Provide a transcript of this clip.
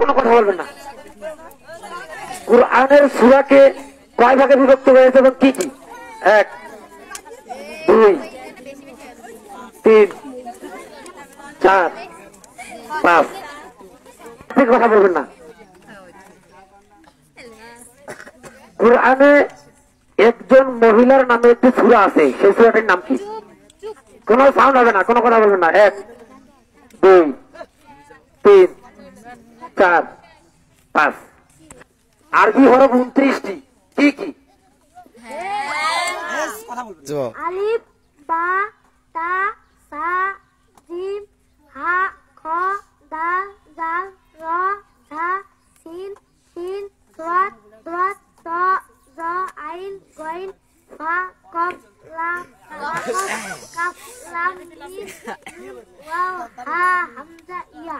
কোনো কথা বলবেন না। কুরআনের সূরাকে কয় ভাগে বিভক্ত হয়েছে এবং কি কি? 1 2 3 4 5। ঠিক কথা বলবেন না। কুরআনে একজন মহিলার নামে একটি সূরা আছে, সেই সূরাটির নাম কি? কোনো সাউন্ড হবে না, কোনো কথা বলবেন না। 1 2 3 4 5। আরবি হরফ 29টি। কি কি? আলিফ, বা, তা, সা, জিম, হা, খ, দাল, জাল, র, ঝা, সিন, শিন, সাদ, দাদ, ত, জ, আইন, গইন, ফা, কফ, লাম, কাফ, লাম, মিম, নুন, ওয়াও, হা, হামজা, ইয়া।